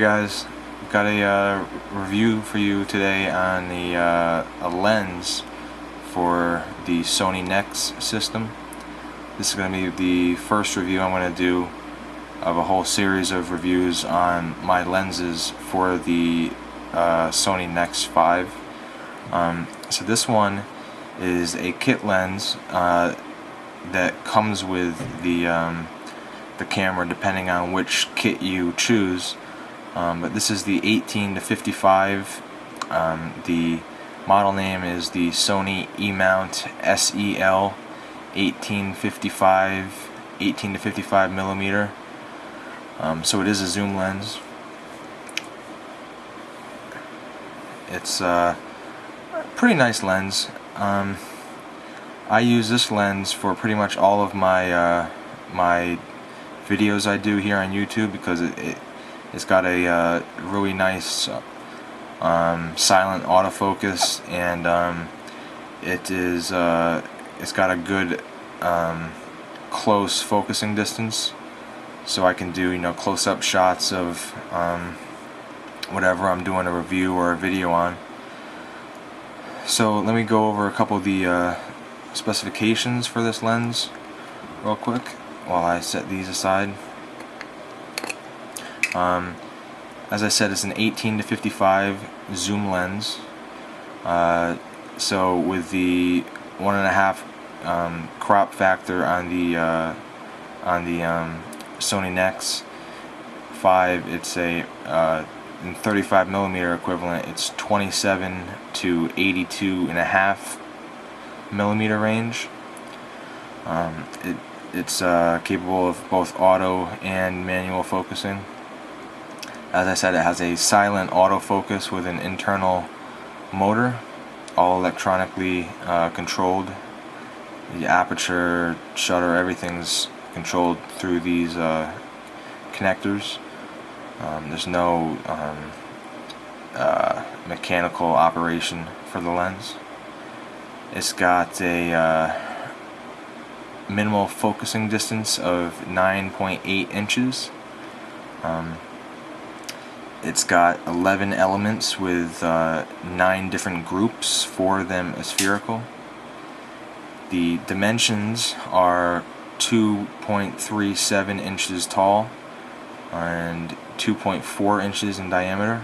guys, got a review for you today on a lens for the Sony NEX system. This is going to be the first review I'm going to do of a whole series of reviews on my lenses for the Sony NEX 5. So this one is a kit lens that comes with the camera depending on which kit you choose. But this is the 18 to 55. The model name is the Sony E-mount SEL 18 to 55 millimeter. So it is a zoom lens. It's a pretty nice lens. I use this lens for pretty much all of my my videos I do here on YouTube because it's got a really nice silent autofocus, and it's got a good close focusing distance, so I can do close-up shots of whatever I'm doing a review or a video on. So let me go over a couple of the specifications for this lens real quick while I set these aside. As I said, it's an 18 to 55 zoom lens. So with the 1.5 crop factor on the Sony NEX 5, it's a in 35 millimeter equivalent, it's 27 to 82.5 millimeter range. It's capable of both auto and manual focusing. As I said, it has a silent autofocus with an internal motor, all electronically controlled. The aperture, shutter, everything's controlled through these connectors. There's no mechanical operation for the lens. It's got a minimal focusing distance of 9.8 inches. It's got 11 elements with 9 different groups, 4 of them spherical. The dimensions are 2.37 inches tall and 2.4 inches in diameter,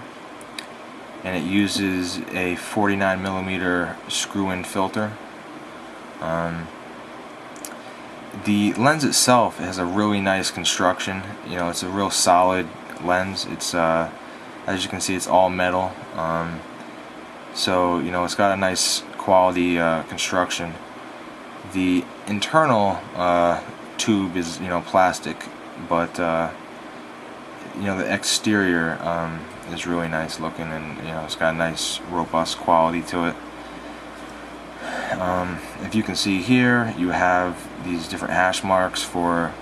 and it uses a 49 millimeter screw-in filter. The lens itself has a really nice construction. It's a real solid lens. It's as you can see, it's all metal. So it's got a nice quality construction. The internal tube is plastic, but the exterior is really nice looking, and it's got a nice robust quality to it. If you can see here, you have these different hash marks for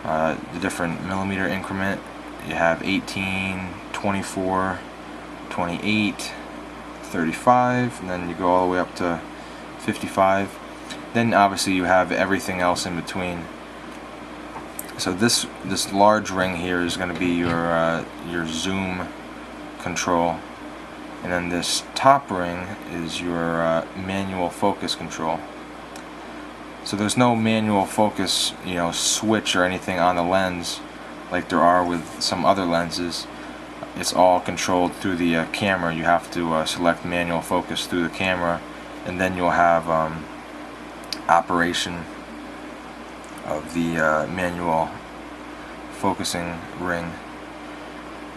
the different millimeter increment. You have 18, 24, 28, 35, and then you go all the way up to 55. Then obviously you have everything else in between. So this large ring here is going to be your zoom control, and then this top ring is your manual focus control. So there's no manual focus switch or anything on the lens like there are with some other lenses. It's all controlled through the camera. You have to select manual focus through the camera, and then you'll have operation of the manual focusing ring.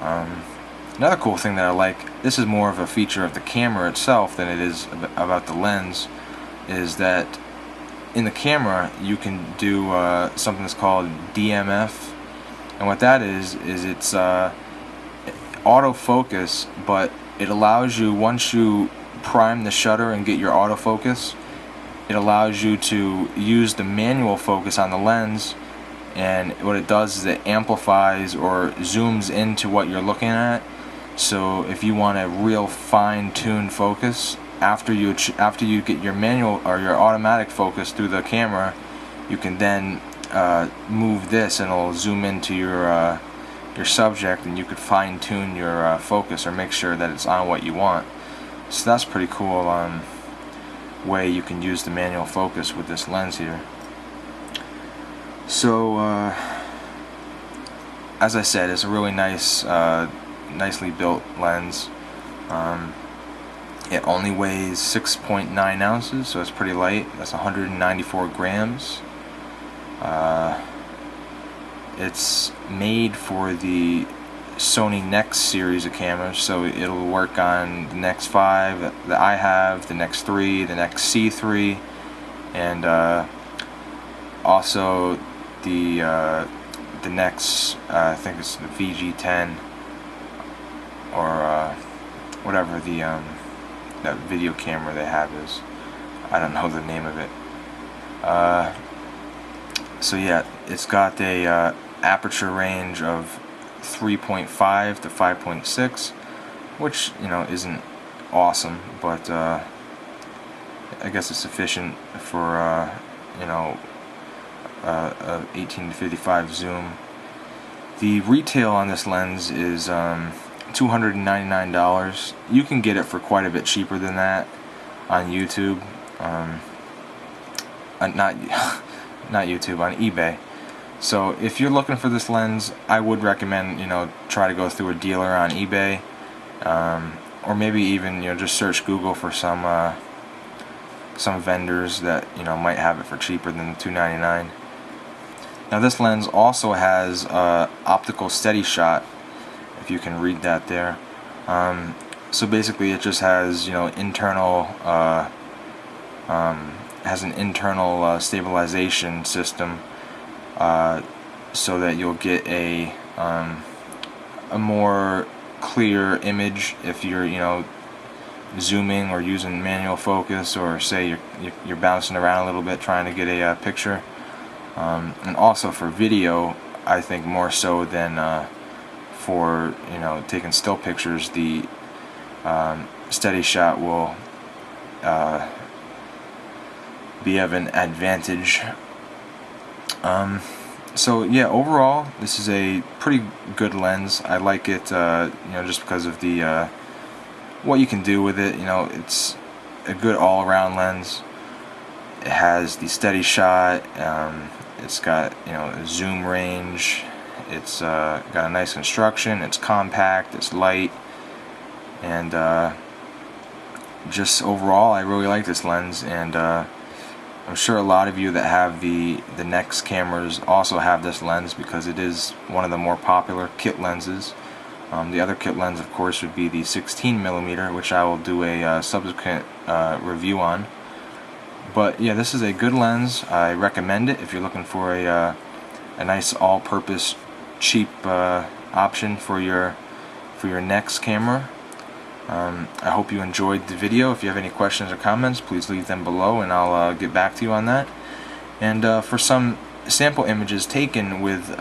Another cool thing that I like, this is more of a feature of the camera itself than it is about the lens, is that in the camera you can do something that's called DMF, and what that is it's autofocus, but it allows you, once you prime the shutter and get your autofocus, it allows you to use the manual focus on the lens, and what it does is it amplifies or zooms into what you're looking at. So if you want a real fine-tuned focus, after you get your manual or your automatic focus through the camera, you can then move this and it'll zoom into your your subject, and you could fine-tune your focus or make sure that it's on what you want. So that's pretty cool way you can use the manual focus with this lens here. So as I said, it's a really nice, nicely built lens. It only weighs 6.9 ounces, so it's pretty light. That's 194 grams. It's made for the Sony NEX series of cameras, so it'll work on the NEX 5 that I have, the NEX 3, the NEX C3, and also the NEX, I think it's the VG10, or whatever the that video camera they have is. I don't know the name of it. So yeah, it's got a aperture range of 3.5 to 5.6, which, you know, isn't awesome, but I guess it's sufficient for you know, a 18 to 55 zoom. The retail on this lens is $299. You can get it for quite a bit cheaper than that on YouTube. Not YouTube, on eBay. So if you're looking for this lens, I would recommend, you know, try to go through a dealer on eBay, or maybe even, you know, just search Google for some vendors that, you know, might have it for cheaper than $299. Now this lens also has Optical Steadyshot, if you can read that there. So basically it just has, you know, internal has an internal stabilization system, so that you'll get a more clear image if you're, you know, zooming or using manual focus, or say you're bouncing around a little bit trying to get a picture. And also for video, I think more so than for, you know, taking still pictures, the Steadyshot will be of an advantage. So yeah, overall this is a pretty good lens. I like it, you know, just because of the what you can do with it. You know, it's a good all-around lens. It has the Steadyshot. It's got, you know, a zoom range. It's got a nice construction. It's compact. It's light, and just overall, I really like this lens. And I'm sure a lot of you that have the NEX cameras also have this lens, because it is one of the more popular kit lenses. The other kit lens, of course, would be the 16mm, which I will do a subsequent review on. But yeah, this is a good lens. I recommend it if you're looking for a nice all-purpose cheap option for your NEX camera. I hope you enjoyed the video. If you have any questions or comments, please leave them below, and I'll get back to you on that. And for some sample images taken with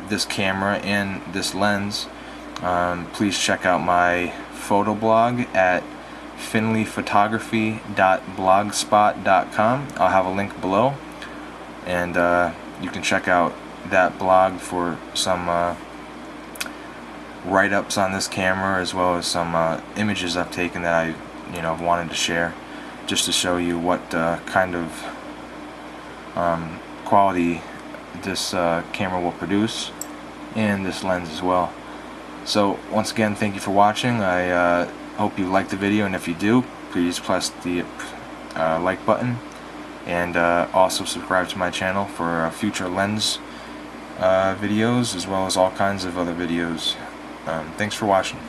this camera and this lens, please check out my photo blog at finleyphotography.blogspot.com. I'll have a link below, and you can check out that blog for some write-ups on this camera, as well as some images I've taken that I, you know, wanted to share, just to show you what kind of quality this camera will produce, and this lens as well. So once again, thank you for watching. I hope you liked the video, and if you do, please press the like button, and also subscribe to my channel for future lens videos, as well as all kinds of other videos. Thanks for watching.